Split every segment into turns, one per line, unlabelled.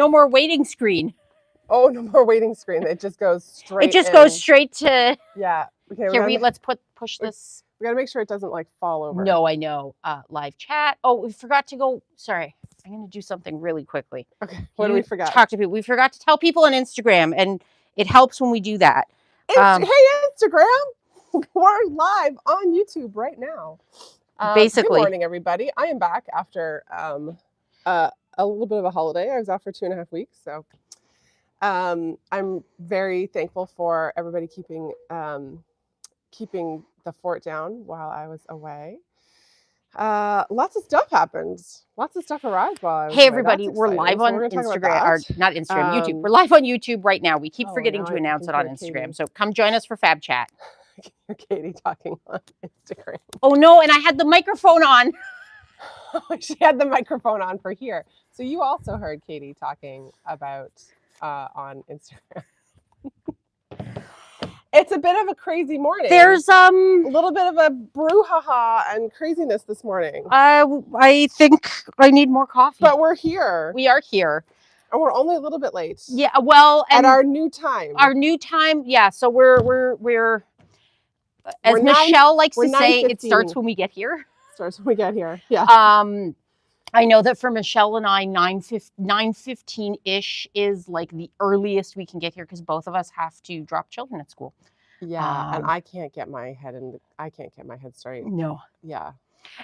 more waiting screen.
Oh, no more waiting screen. It just goes straight.
It just goes straight to.
Yeah. Okay.
Here, let's push this.
We gotta make sure it doesn't like fall over.
No, I know. Live chat. Oh, we forgot to go. Sorry, I'm gonna do something really quickly.
Okay. What do we forget?
Talk to people. We forgot to tell people on Instagram, and it helps when we do that.
Hey, Instagram! We're live on YouTube right now.
Basically.
Good morning, everybody. I am back after a little bit of a holiday. I was off for 2.5 weeks, so I'm very thankful for everybody keeping the fort down while I was away. Lots of stuff happened. Lots of stuff arrived while I was away.
Hey, everybody, we're live on Instagram, or not Instagram, YouTube. We're live on YouTube right now. We keep forgetting to announce it on Instagram.
Katie.
So come join us for Fab Chat.
Hear Katie talking on Instagram.
Oh, no, and I had the microphone on.
She had the microphone on for here. So you also heard Katie talking about on Instagram. It's a bit of a crazy morning.
There's
a little bit of a brouhaha and craziness this morning.
I think I need more coffee.
But we're here.
We are here.
And we're only a little bit late.
Yeah, well,
at our new time.
Our new time, yeah. So we're as Michelle likes to say, it starts when we get here.
Starts when we get here. Yeah.
I know that for Michelle and I, 9:15-ish is like the earliest we can get here because both of us have to drop children at school.
Yeah, and I can't get my head straight.
No.
Yeah.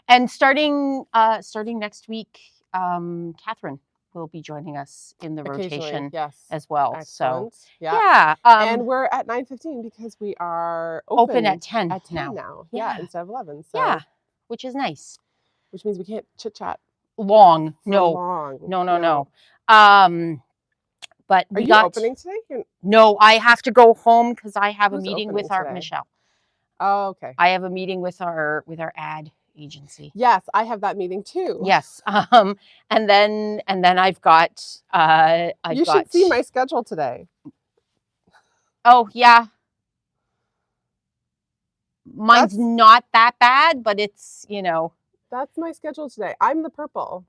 And starting next week, Catherine will be joining us in the rotation as well.
Excellent.
So yeah.
And we're at 9:15 because we are
open at 10
now. Yeah, instead of 11. So.
Yeah, which is nice.
Which means we can't chit chat.
Long. No. But
are you opening today?
No, I have to go home because I have a meeting with our Michelle.
Oh, okay.
I have a meeting with our ad agency.
Yes, I have that meeting too.
Yes. And then I've got
you should see my schedule today.
Oh yeah. Mine's not that bad, but it's,
That's my schedule today. I'm the purple.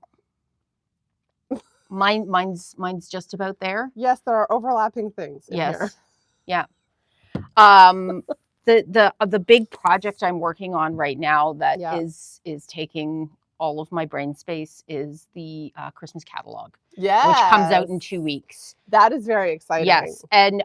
Mine's just about there.
Yes, there are overlapping things in here.
Yeah. The big project I'm working on right now that is taking all of my brain space is the Christmas catalog.
Yeah.
Which comes out in 2 weeks.
That is very exciting.
Yes. And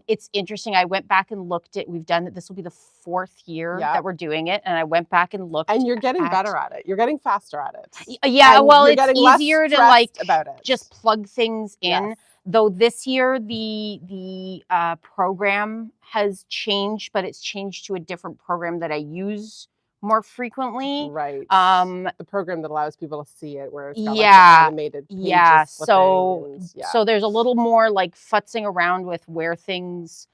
it's interesting. I went back and looked at, this will be the 4th year that we're doing it. And I went back and looked.
And you're getting better at it. You're getting faster at it.
Yeah.
And
well, it's easier to
about it.
Just plug things in. Yes. Though this year the program has changed, but it's changed to a different program that I use more frequently.
Right. The program that allows people to see it, where it's got animated pages.
Yeah. So there's a little more like futzing around with where things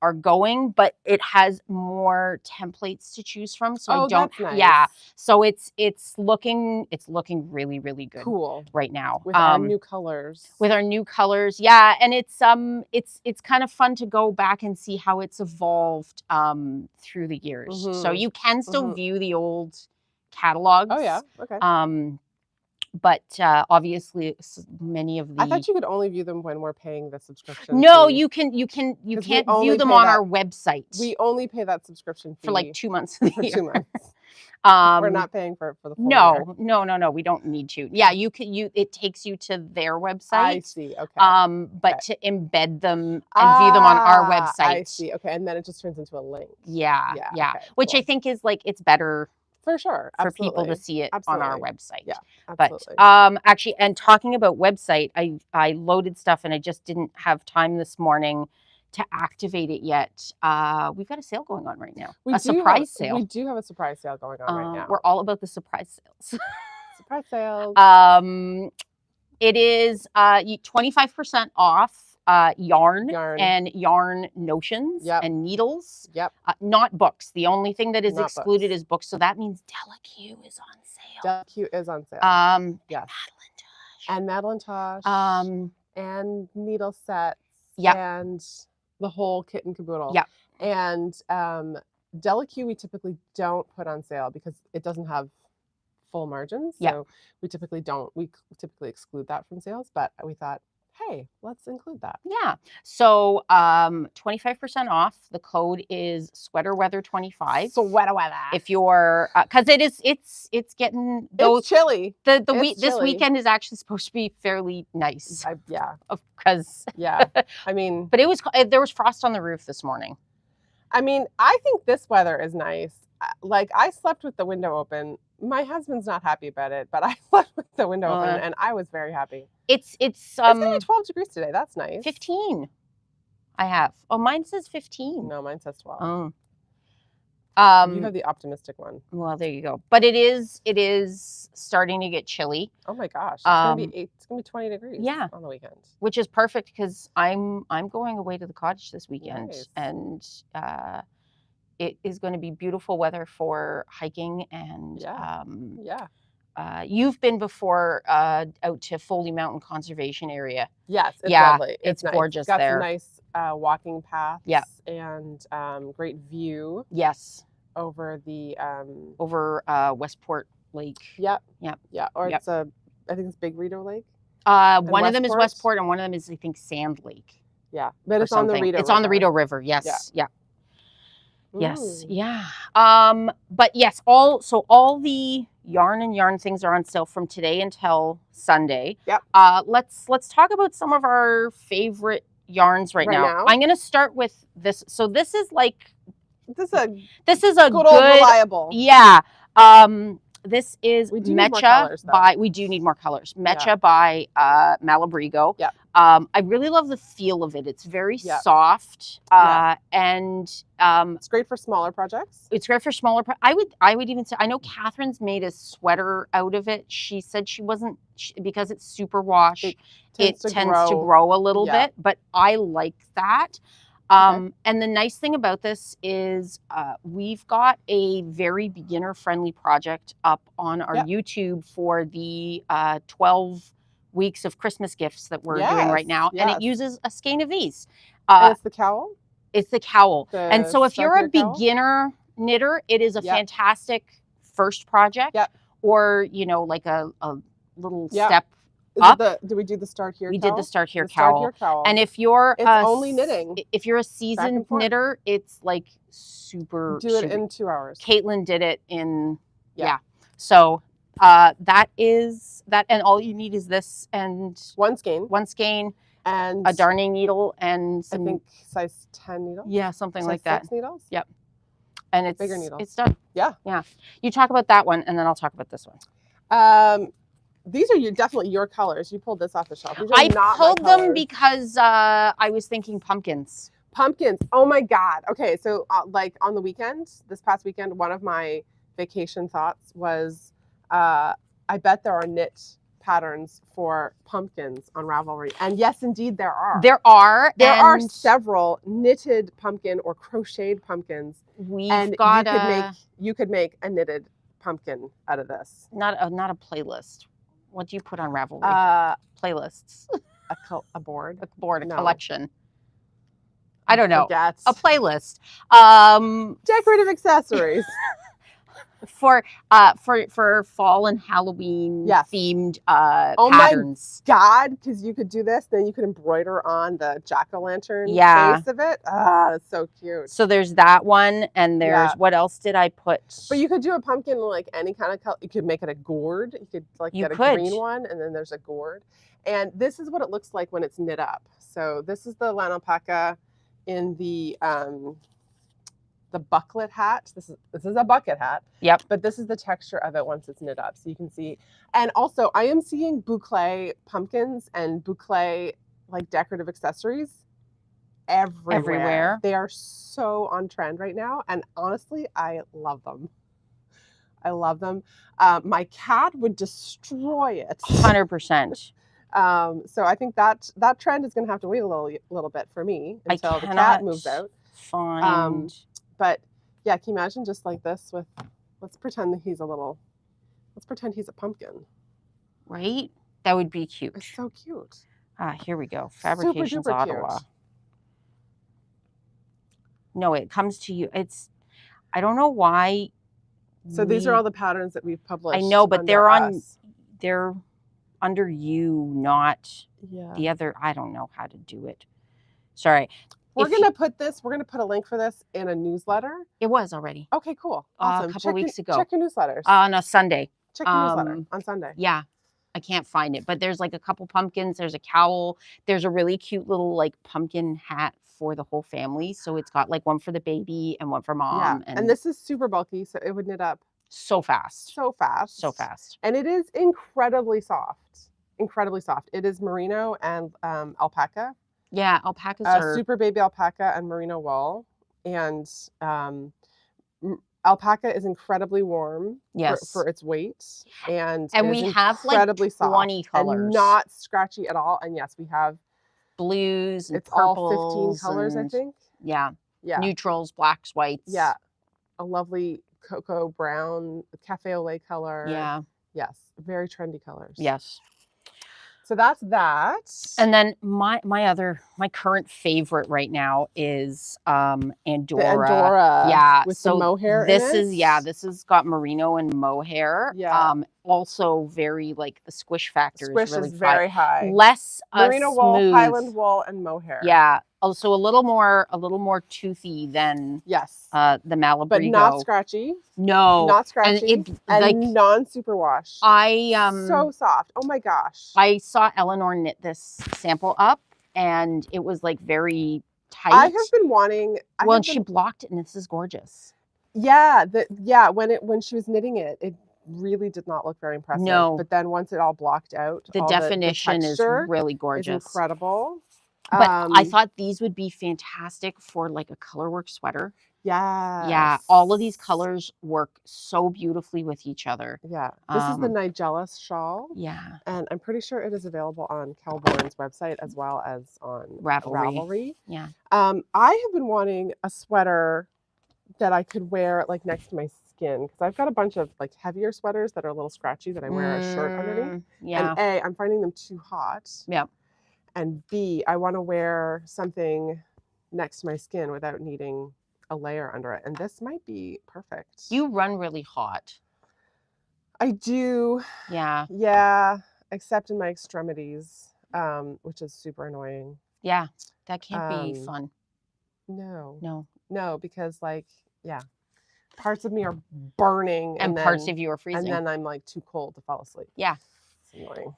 are going, but it has more templates to choose from. So I don't.
That's nice.
Yeah. So it's looking really, really good.
Cool.
Right now
with our new colors.
Yeah, and it's kind of fun to go back and see how it's evolved through the years. Mm-hmm. So you can still view the old catalogs.
Oh yeah. Okay.
But obviously, many of the.
I thought you could only view them when we're paying the subscription.
No, you can't view them on our website.
We only pay that subscription fee
for like 2 months. For
2 months. We're not paying for the full year.
No. We don't need to. Yeah, it takes you to their website.
I see. Okay.
But to embed them and view them on our website.
I see. Okay, and then it just turns into a link.
Yeah. Okay, which I think is it's better.
For sure.
For people to see it on our website.
Yeah, absolutely.
But actually, and talking about website, I loaded stuff and I just didn't have time this morning to activate it yet. We've got a sale going on right now. A surprise sale.
We do have a surprise sale going on right now.
We're all about the surprise sales.
Surprise sales.
It is 25% off. Yarn and yarn notions and needles.
Yep.
Not books. The only thing that is excluded is books. So that means Delaque is on sale.
Delaque is on sale.
Yes.
And Madeline Tosh. And needle sets.
Yep.
And the whole kit and caboodle.
Yep.
And Delaque we typically don't put on sale because it doesn't have full margins.
Yeah.
So we typically exclude that from sales, but we thought, hey, let's include that.
Yeah. So 25% off. The code is sweater weather 25.
Sweater weather.
If you're because it's getting those
It's chilly.
this weekend is actually supposed to be fairly nice.
Yeah.
Because
Yeah. I mean,
but there was frost on the roof this morning.
I mean, I think this weather is nice. Like, I slept with the window open. My husband's not happy about it, but I slept with the window open, and I was very happy.
It's
gonna be 12 degrees today. That's nice.
15. I have. Oh, mine says 15.
No, mine says 12.
Oh.
You have the optimistic one.
Well, there you go. But it is starting to get chilly.
Oh my gosh. It's gonna be 20 degrees on the weekend.
Which is perfect because I'm going away to the cottage this weekend.
Nice.
And it is going to be beautiful weather for hiking and you've been before out to Foley Mountain Conservation Area.
Yes, it's lovely.
It's
nice.
gorgeous.
It's got
there.
some nice walking paths.
Yeah.
And great view.
Yes.
Over the
over Westport Lake.
Yep.
Yep.
Yeah. Or it's I think it's Big Rideau Lake.
One of them is Westport, and one of them is I think Sand Lake.
Yeah, but it's on the Rideau.
It's on the Rideau River. Yes. Yeah. Yes. Yeah. But yes, all the yarn things are on sale from today until Sunday.
Yep.
Let's talk about some of our favorite yarns right now. I'm going to start with this. So this is like this is a good old
reliable.
Yeah. This is Mecha by we do need more colors. Mecha by Malabrigo.
Yeah.
I really love the feel of it. It's very soft. And
it's great for smaller projects.
It's great for smaller I would even say I know Catherine's made a sweater out of it. She said she wasn't because it's super wash. It tends to grow a little bit, but I like that. And the nice thing about this is we've got a very beginner-friendly project up on our YouTube for the 12 weeks of Christmas gifts that we're doing right now. And it uses a skein of these.
And it's the cowl?
It's the cowl. And so if you're a beginner knitter, it is a fantastic first project. Or, like a little step up.
Did we do the start here?
We did the start here cowl. And if you're
only knitting,
if you're a seasoned knitter, it's like super.
Do it in 2 hours.
Caitlin did it in So that is that, and all you need is this and
one skein,
and a darning needle and some.
I think size 10 needles.
Yeah, something like that.
6 needles.
Yep. And it's
bigger needles.
It's done.
Yeah.
Yeah. You talk about that one, and then I'll talk about this one.
These are definitely your colors. You pulled this off the shelf.
I pulled them because I was thinking pumpkins.
Pumpkins. Oh my God. Okay. So like on the weekend, this past weekend, one of my vacation thoughts was, I bet there are knit patterns for pumpkins on Ravelry. And yes, indeed there are.
There are.
There are several knitted pumpkin or crocheted pumpkins. You could make a knitted pumpkin out of this.
Not a playlist. What do you put on Ravelry? Playlists.
A board.
A board. A collection. I don't know. A playlist.
Decorative accessories.
For fall and Halloween themed
patterns. Oh my God, because you could do this, then you could embroider on the jack-o'-lantern face of it. Ah, that's so cute.
So there's that one, and there's what else did I put?
But you could do a pumpkin like any kind of color. You could make it a gourd. You could get a green one, and then there's a gourd. And this is what it looks like when it's knit up. So this is the lana alpaca in the bucklet hat. This is a bucket hat.
Yep.
But this is the texture of it once it's knit up. So you can see. And also I am seeing boucle pumpkins and boucle like decorative accessories everywhere. They are so on trend right now. And honestly, I love them. I love them. My cat would destroy it.
100%.
So I think that trend is going to have to wait a little bit for me until the cat moves out. But yeah, can you imagine just like this with, let's pretend he's a pumpkin.
Right? That would be cute.
It's so cute.
Here we go. Fabrications Ottawa. Cute. No, it comes to you. I don't know why
So these are all the patterns that we've published.
I know, but they're under you, not the other. I don't know how to do it. Sorry.
We're going to put a link for this in a newsletter.
It was already.
Okay, cool. Awesome.
A couple weeks ago.
Check your newsletters.
On a Sunday.
Check your newsletter on Sunday.
Yeah. I can't find it, but there's like a couple pumpkins. There's a cowl. There's a really cute little like pumpkin hat for the whole family. So it's got like one for the baby and one for mom.
Yeah. And this is super bulky, so it would knit up
so fast.
So fast.
So fast.
And it is incredibly soft. Incredibly soft. It is merino and alpaca.
Yeah, alpacas are
super baby alpaca and merino wool. And alpaca is incredibly warm for its weight. And
we have
incredibly
like 20
soft
colors.
And not scratchy at all. And yes, we have
blues and
it's
purples.
All 15 colors, I think.
Yeah. Neutrals, blacks, whites.
Yeah. A lovely cocoa brown, cafe au lait color.
Yeah.
Yes. Very trendy colors.
Yes.
So that's that.
And then my current favorite right now is Andorra.
The Andorra.
Yeah.
With the mohair
this
in
is this has got merino and mohair.
Yeah.
Also very like the squish factor
is
really
very high.
Less
merino
smooth.
wool, Highland wool, and mohair.
Yeah. Also a little more toothy than the Malabrigo.
But not scratchy.
No.
Not scratchy. And like, non-superwash. So soft. Oh my gosh.
I saw Eleanor knit this sample up and it was like very tight.
I have been wanting
she blocked it and this is gorgeous.
Yeah. When she was knitting it, it really did not look very impressive.
No.
But then once it all blocked out,
the definition is really gorgeous.
It's incredible.
But I thought these would be fantastic for like a colorwork sweater.
Yeah.
Yeah. All of these colors work so beautifully with each other.
Yeah. This is the Nigella shawl.
Yeah.
And I'm pretty sure it is available on Calborn's website as well as on Ravelry.
Yeah.
I have been wanting a sweater that I could wear like next to my skin because I've got a bunch of like heavier sweaters that are a little scratchy that I wear a shirt underneath.
Yeah.
And A, I'm finding them too hot.
Yeah.
And B, I want to wear something next to my skin without needing a layer under it. And this might be perfect.
You run really hot.
I do.
Yeah.
Yeah. Except in my extremities, which is super annoying.
Yeah. That can't be fun.
No, because like, parts of me are burning.
And parts of you are freezing.
And then I'm like too cold to fall asleep.
Yeah.
It's annoying.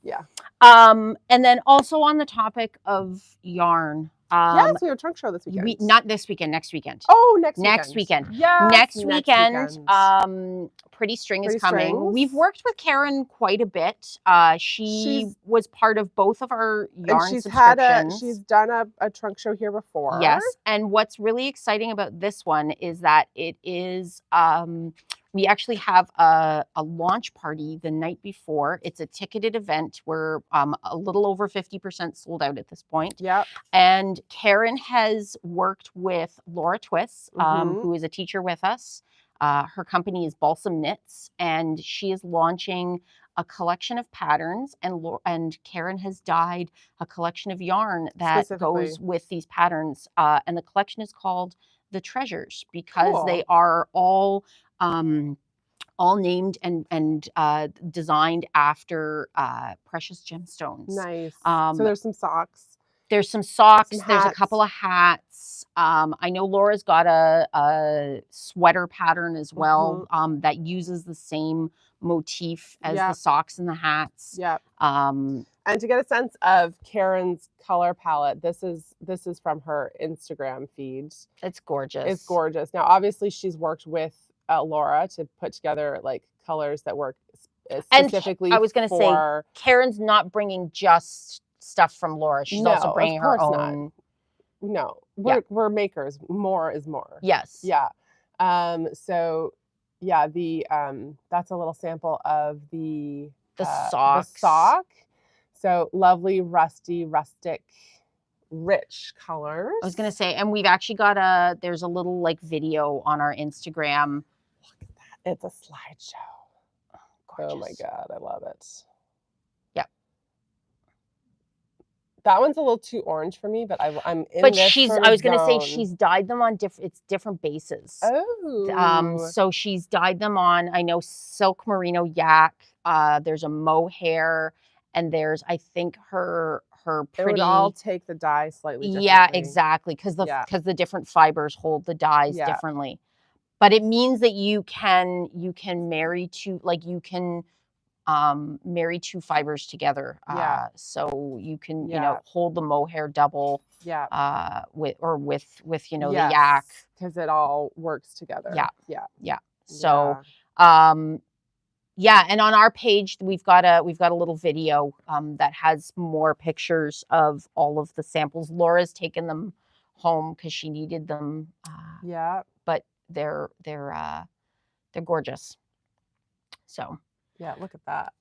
Yeah. And then also on the topic of yarn.
Yes, we have a trunk show this weekend.
Not this weekend, next weekend.
Oh, next
weekend.
Yes,
next weekend. Pretty String is coming.
Strings.
We've worked with Karen quite a bit. She was part of both of our yarn subscriptions.
She's done a trunk show here before.
Yes. And what's really exciting about this one is that it is we actually have a launch party the night before. It's a ticketed event. We're a little over 50% sold out at this point.
Yep.
And Karen has worked with Laura Twiss, who is a teacher with us. Her company is Balsam Knits, and she is launching a collection of patterns, and Karen has dyed a collection of yarn that goes with these patterns. And the collection is called The Treasures because they are all named and designed after precious gemstones.
Nice. So there's some socks.
There's some socks. There's a couple of hats. I know Laura's got a sweater pattern as well that uses the same motif as the socks and the hats.
Yeah. And to get a sense of Karen's color palette, this is from her Instagram feed.
It's gorgeous.
It's gorgeous. Now, obviously, she's worked with Laura to put together like colors that work specifically.
And I was going to say, Karen's not bringing just stuff from Laura. She's also bringing her own.
No, we're makers. More is more.
Yes.
Yeah. So yeah, that's a little sample of the
sock.
The sock. So lovely, rustic, rich colors.
I was going to say, and we've actually got there's a little like video on our Instagram.
Look at that. It's a slideshow. Oh my God. I love it.
Yep.
That one's a little too orange for me, but I'm in
But
this sort of
I was going to say
zone.
she's dyed them on it's different bases.
Oh.
So she's dyed them on, I know, silk merino yak. There's a mohair, and there's, I think, her pretty.
It would all take the dye slightly differently.
Yeah, exactly, because the different fibers hold the dyes differently. But it means that you can marry two, like you can marry two fibers together. So you can hold the mohair double. With the yak,
because it all works together.
Yeah. So and on our page we've got a little video that has more pictures of all of the samples. Laura's taken them home because she needed them. But they're gorgeous. So
yeah, look at that.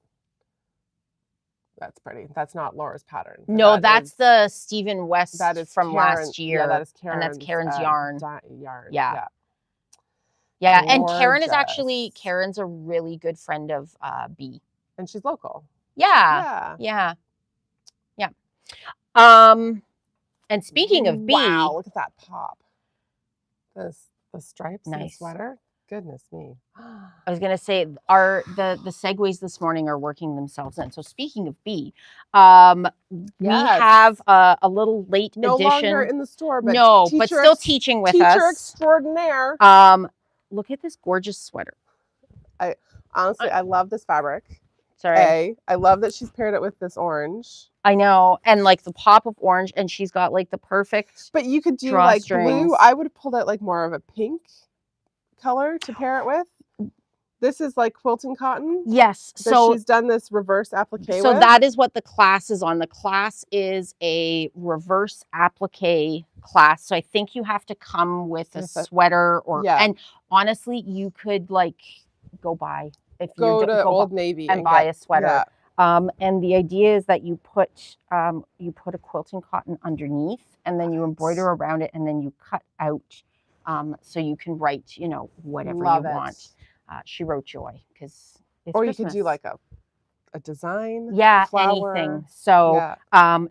That's pretty. That's not Laura's pattern.
No, that's the Stephen West from last year.
Yeah, that is Karen's,
and that's Karen's yarn.
Yeah.
And Karen is actually, Karen's a really good friend of B.
And she's local.
Yeah. And speaking of B.
Wow, look at that pop. The stripes
nice.
In the sweater. Goodness me.
I was gonna say the segues this morning are working themselves in. So speaking of B, we have a little late
no
edition.
No longer in the store, but
but still teaching with us.
Teacher extraordinaire.
Look at this gorgeous sweater.
I love this fabric.
Sorry.
I love that she's paired it with this orange.
I know, and like the pop of orange, and she's got like the perfect.
But you could do like blue. I would have pulled out like more of a pink color to pair it with. This is like quilting cotton.
Yes. So
she's done this reverse applique.
So that is what the class is on. The class is a reverse applique class. So I think you have to come with a sweater or and honestly, you could like go buy
go to Old Navy
and buy a sweater. And the idea is that you put a quilting cotton underneath, and then you embroider around it, and then you cut out so you can write, whatever you want. She wrote joy because it's
or
Christmas.
You could do like a design,
flower. Anything. So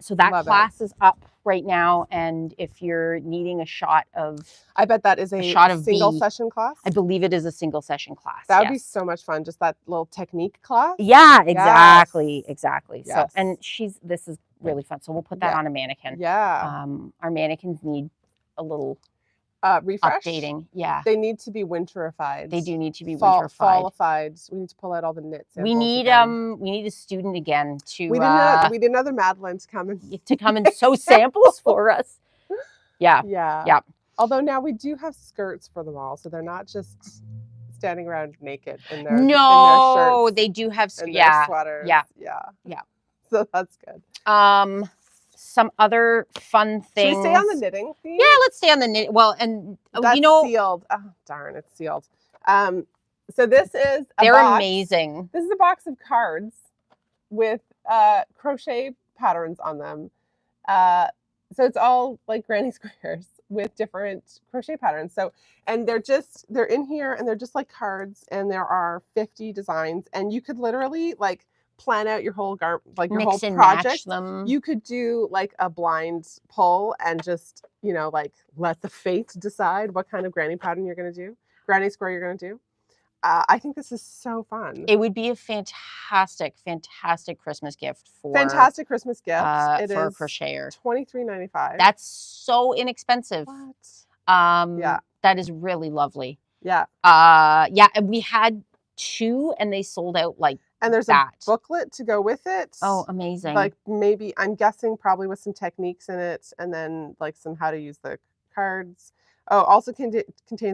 so that class is up right now, and if you're needing a shot of,
I bet that is a shot of single session class.
I believe it is a single session class.
That would be so much fun, just that little technique class.
Yeah, exactly. So and this is really fun. So we'll put that on a mannequin.
Yeah.
Our mannequins need a little
refresh,
updating. Yeah,
they need to be winterified.
They do need to be winterified.
Fallified. We need to pull out all the knits.
We need a student again to.
We need another Madeline to come
and sew samples for us. Yeah.
Although now we do have skirts for them all, so they're not just standing around naked in their shirts.
They do have
sweaters.
Yeah.
So that's good.
Some other fun things.
Should we stay on the knitting theme?
Yeah, let's stay on the knitting. Well, and
that's sealed. Oh darn, it's sealed. So this is
they're amazing.
This is a box of cards with crochet patterns on them. So it's all like granny squares with different crochet patterns. So and they're in here and they're just like cards, and there are 50 designs, and you could literally like plan out your whole whole project. You could do like a blind pull and just like let the fate decide what kind of granny pattern you're going to do, granny square you're going to do. I think this is so fun.
It would be a fantastic Christmas gift for
it
for
is
a crocheter.
$23.95.
That's so inexpensive.
What?
That is really lovely.
And
we had 2 and they sold out like.
And there's a booklet to go with it.
Oh, amazing.
Like maybe, I'm guessing probably with some techniques in it, and then like some how to use the cards. Oh, also contains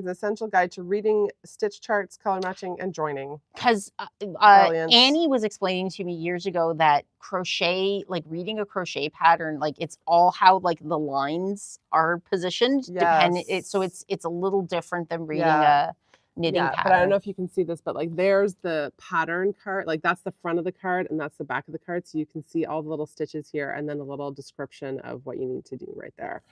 an essential guide to reading, stitch charts, color matching, and joining.
Because Annie was explaining to me years ago that crochet, like reading a crochet pattern, like it's all how like the lines are positioned. So it's a little different than reading a knitting pattern.
But I don't know if you can see this, but like there's the pattern card, like that's the front of the card and that's the back of the card, so you can see all the little stitches here and then a little description of what you need to do right there.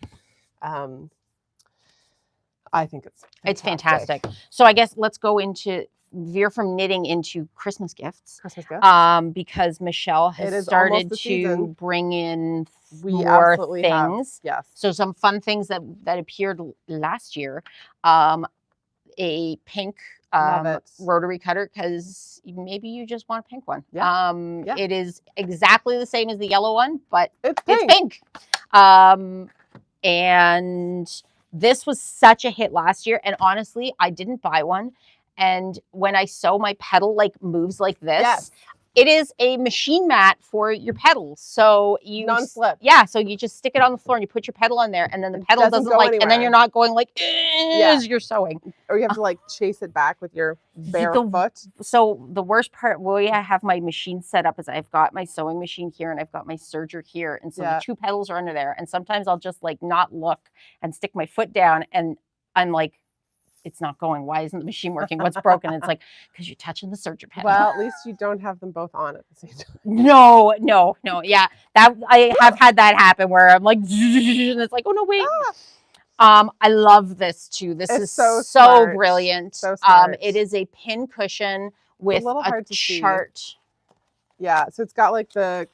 I think it's fantastic.
It's fantastic. So I guess let's go into veer from knitting into Christmas gifts.
Christmas gifts.
Because Michelle has started to bring in more things.
Yes.
So some fun things that appeared last year. A pink rotary cutter, because maybe you just want a pink one.
Yeah.
It is exactly the same as the yellow one, but
it's
pink. And this was such a hit last year. And honestly, I didn't buy one. And when I sew, my pedal like moves like this.
Yes.
It is a machine mat for your pedals. So you
non-slip.
Yeah, so you just stick it on the floor and you put your pedal on there, and then the pedal doesn't like anywhere. And then you're not going like as you're sewing.
Or you have to like chase it back with your bare foot.
So the worst part where I have my machine set up is I've got my sewing machine here and I've got my serger here. And so the two pedals are under there. And sometimes I'll just like not look and stick my foot down, and I'm like, it's not going. Why isn't the machine working? What's broken? It's like, because you're touching the serger pedal.
Well, at least you don't have them both on at the same time.
No. Yeah, that I have had that happen where I'm like, and it's like, oh no, wait. I love this too. This is so brilliant.
So smart.
It is a pin cushion with a chart.
Yeah, so it's got like the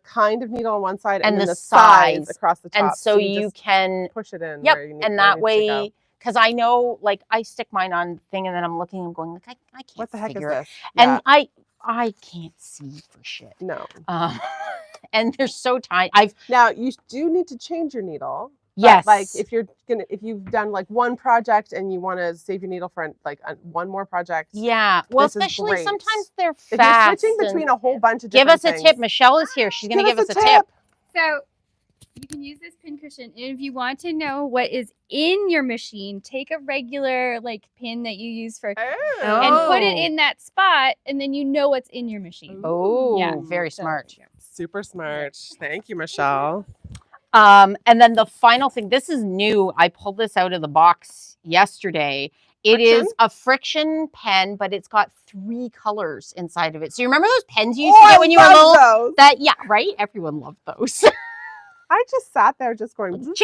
kind of needle on one side and then the size across the top.
And so you can
push it in.
Yep, and that way. Because I know, like, I stick mine on thing, and then I'm looking and going, like, I can't
what the heck
figure
is
it.
this? Yeah.
And I can't see for shit.
No.
And they're so tiny.
Now you do need to change your needle.
Yes.
Like if you've done like one project and you want to save your needle for like one more project.
Yeah. Well, especially sometimes they're fast.
If you're switching between a whole bunch of different
things. Give us a tip. Michelle is here. She's going to give us a tip.
So you can use this pin cushion, and if you want to know what is in your machine, take a regular like pin that you use for and put it in that spot, and then you know what's in your machine.
Oh, yeah, very smart.
Super smart. Thank you, Michelle.
And then the final thing, this is new. I pulled this out of the box yesterday. It is a friction pen, but it's got 3 colors inside of it. So you remember those pens you used to get when you were little? Yeah, right? Everyone loved those.
I just sat there just going.
Everyone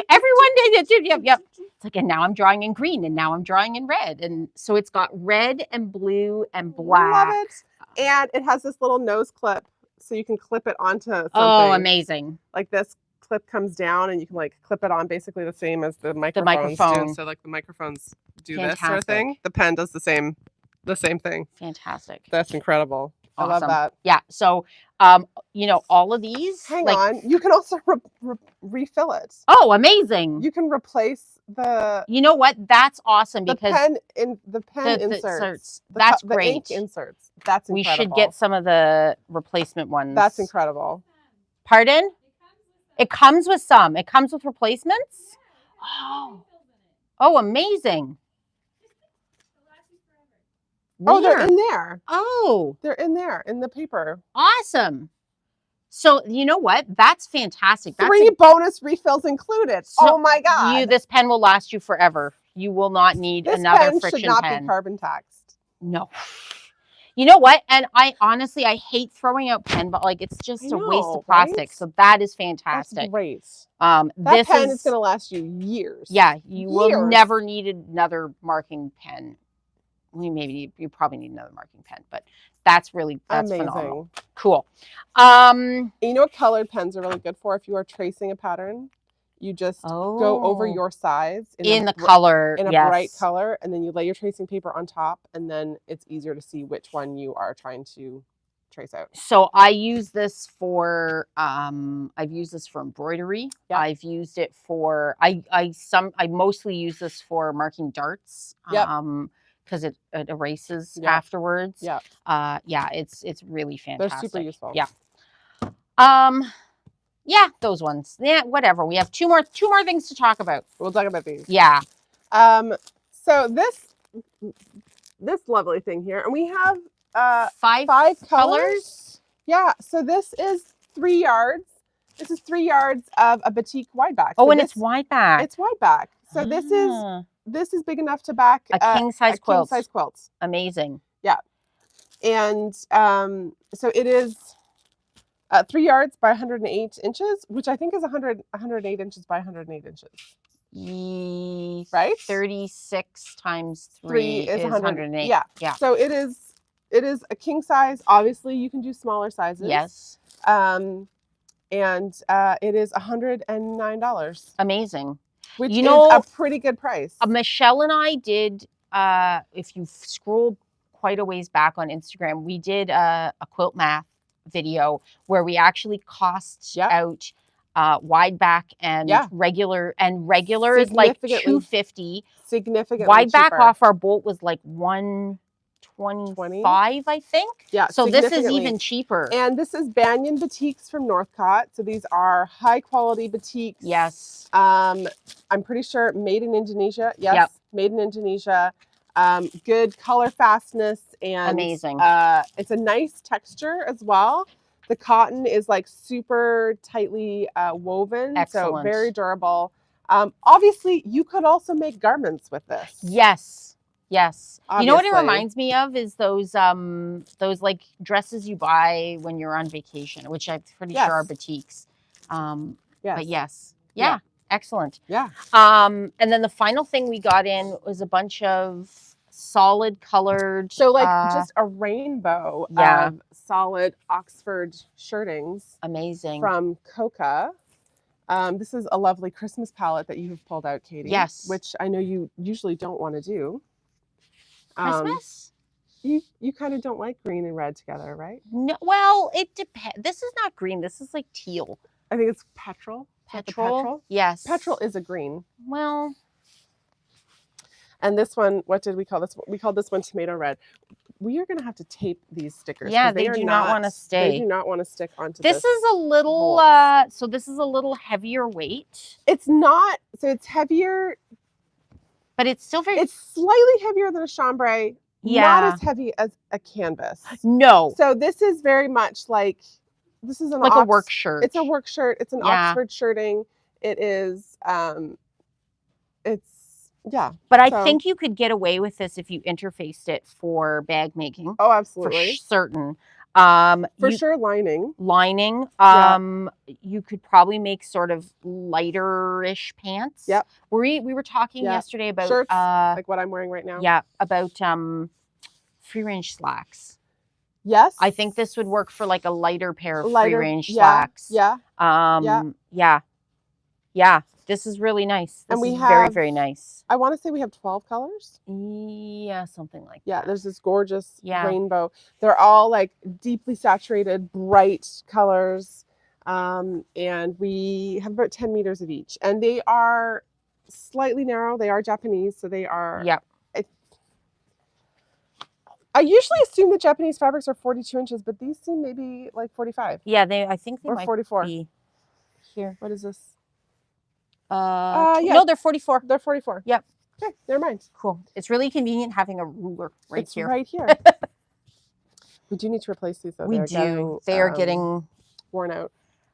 did it. Yep. It's like, and now I'm drawing in green, and now I'm drawing in red. And so it's got red and blue and black.
Love it. And it has this little nose clip, so you can clip it onto something.
Oh, amazing.
Like this clip comes down, and you can like clip it on basically the same as the microphones do. So like the microphones do this sort of thing. The pen does the same thing.
Fantastic.
That's incredible.
Awesome.
I love that.
Yeah. So, all of these.
Hang on. You can also refill it.
Oh, amazing.
You can replace the.
You know what? That's awesome because
the pen inserts.
That's great.
The ink inserts. That's incredible.
We should get some of the replacement ones.
That's incredible.
Pardon? It comes with some. It comes with replacements? Oh, amazing.
Oh, they're in there.
Oh.
They're in there, in the paper.
Awesome. So, you know what? That's fantastic.
3 bonus refills included. So oh, my God.
This pen will last you forever. You will not need another friction pen.
This pen should not be carbon taxed.
No. You know what? And I honestly hate throwing out pen, but like it's just a waste of plastic. Right? So that is fantastic.
That's great.
That
pen is going to last you years.
Yeah, you will never need another marking pen. You probably need another marking pen, but that's amazing. Phenomenal. Cool.
You know what colored pens are really good for? If you are tracing a pattern, you just go over your size
in the color,
in a bright color, and then you lay your tracing paper on top, and then it's easier to see which one you are trying to trace out.
So I use this for I've used this for embroidery. Yep. I've used it for I mostly use this for marking darts.
Yep.
Because it erases afterwards.
Yeah.
It's really fantastic.
They're super useful.
Yeah. Yeah, those ones. Yeah, whatever. We have two more things to talk about.
We'll talk about these.
Yeah.
So this lovely thing here, and we have
five colors.
Yeah. So this is 3 yards. This is 3 yards of a batik wide back.
Oh, so and it's wide back.
It's wide back. So this is big enough to back
a king size quilt.
King size quilt.
Amazing.
Yeah. And so it is 3 yards by 108 inches, which I think is 108 inches by 108 inches. Right?
36 times 3 is 108.
Yeah.
Yeah.
So it is a king size. Obviously, you can do smaller sizes.
Yes.
And it is $109.
Amazing.
Which
you
is
know,
a pretty good price.
Michelle and I did, if you scroll quite a ways back on Instagram, we did a quilt math video where we actually cost out wide back and regular, and regular is like $250.
Significantly
wide back
cheaper.
off our bolt was like $125, I think.
Yeah.
So this is even cheaper.
And this is Banyan Batiks from Northcott. So these are high quality batiks.
Yes.
I'm pretty sure made in Indonesia. Yes.
Yep.
Made in Indonesia. Good color fastness and
amazing.
It's a nice texture as well. The cotton is like super tightly woven.
Excellent.
So very durable. Obviously, you could also make garments with this.
Yes. Yes.
Obviously.
You know what it reminds me of is those like dresses you buy when you're on vacation, which I'm pretty sure are batiks. But yes. Yeah. Excellent.
Yeah.
And then the final thing we got in was a bunch of solid colored.
So like just a rainbow of solid Oxford shirtings.
Amazing.
From Coca. This is a lovely Christmas palette that you have pulled out, Katie.
Yes.
Which I know you usually don't want to do.
Christmas?
You kind of don't like green and red together, right?
No. Well, it depends. This is not green. This is like teal.
I think it's petrol.
Petrol? Yes.
Petrol is a green.
Well.
And this one, what did we call this one? We called this one tomato red. We are going to have to tape these stickers.
Yeah, they do not want to stay.
They do not want to stick onto
this. This is a little, so this is a little heavier weight.
It's not, so it's heavier.
But it's still very.
It's slightly heavier than a chambray.
Yeah.
Not as heavy as a canvas.
No.
So this is very much like, this is
like a work shirt.
It's a work shirt. It's an Oxford shirting. It is,
But I think you could get away with this if you interfaced it for bag making.
Oh, absolutely.
For certain.
For sure, lining.
Lining. You could probably make sort of lighter-ish pants.
Yep.
We were talking yesterday about
shirts, like what I'm wearing right now.
Yeah, about free-range slacks.
Yes.
I think this would work for like a lighter pair of free-range slacks.
Yeah.
Yeah. This is really nice. This is very, very nice.
I want to say we have 12 colors.
Yeah, something like that.
Yeah, there's this gorgeous rainbow. They're all like deeply saturated, bright colors. And we have about 10 meters of each. And they are slightly narrow. They are Japanese, so they are.
Yep.
I usually assume that Japanese fabrics are 42 inches, but these seem maybe like 45.
Yeah, I think they might
44.
Be here.
What is this?
No, they're 44.
They're 44.
Yep.
Okay, never mind.
Cool. It's really convenient having a ruler right here.
Right here. We do need to replace these though.
We do. They are getting
worn out.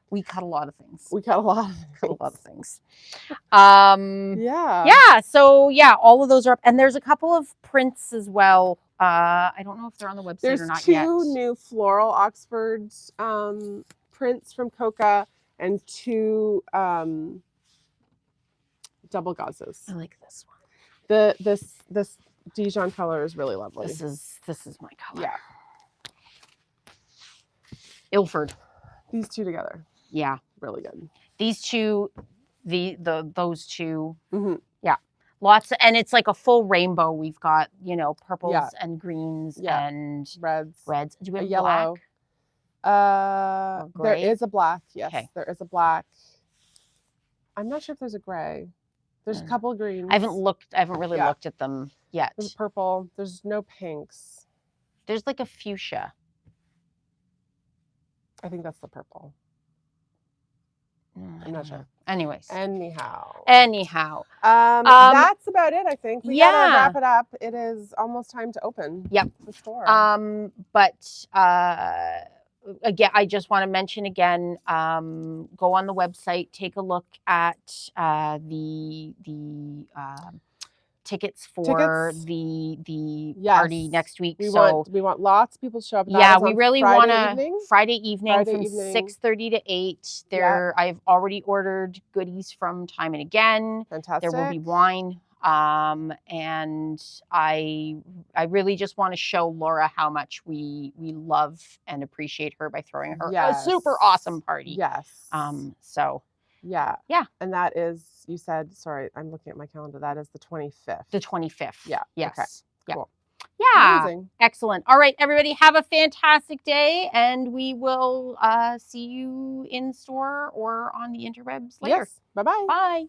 We cut a lot of things.
We cut a lot of things.
Yeah. So yeah, all of those are up, and there's a couple of prints as well. I don't know if they're on the website or not yet.
There's 2 new floral Oxford prints from Coca and 2 double gauzes.
I like this one.
This Dijon color is really lovely.
This is my color.
Yeah.
Ilford.
These 2 together.
Yeah.
Really good.
These 2, those 2.
Mm-hmm.
Yeah. Lots and it's like a full rainbow. We've got, purples and greens and reds. Do we have
yellow?
Black?
There is a black. Yes,
okay.
There is a black. I'm not sure if there's a gray. There's a couple of greens.
I haven't really looked at them yet.
There's purple. There's no pinks.
There's like a fuchsia.
I think that's the purple. I'm not sure.
Anyways.
Anyhow.
That's
about it, I think. We gotta wrap it up. It is almost time to open the store.
But again, I just want to mention again, go on the website, take a look at the tickets for the party next week.
We want lots of people to show up.
Yeah, we really want
to
Friday evening from 6:30 to 8. I've already ordered goodies from Time and Again.
Fantastic.
There will be wine. And I really just want to show Laura how much we love and appreciate her by throwing her a super awesome party.
Yes.
So
yeah. And that is, you said, sorry, I'm looking at my calendar. That is the 25th.
The 25th.
Yeah.
Yes.
Okay.
Yeah.
Cool.
Yeah.
Amazing.
Excellent. All right, everybody, have a fantastic day, and we will see you in store or on the interwebs later.
Yes. Bye-bye.
Bye.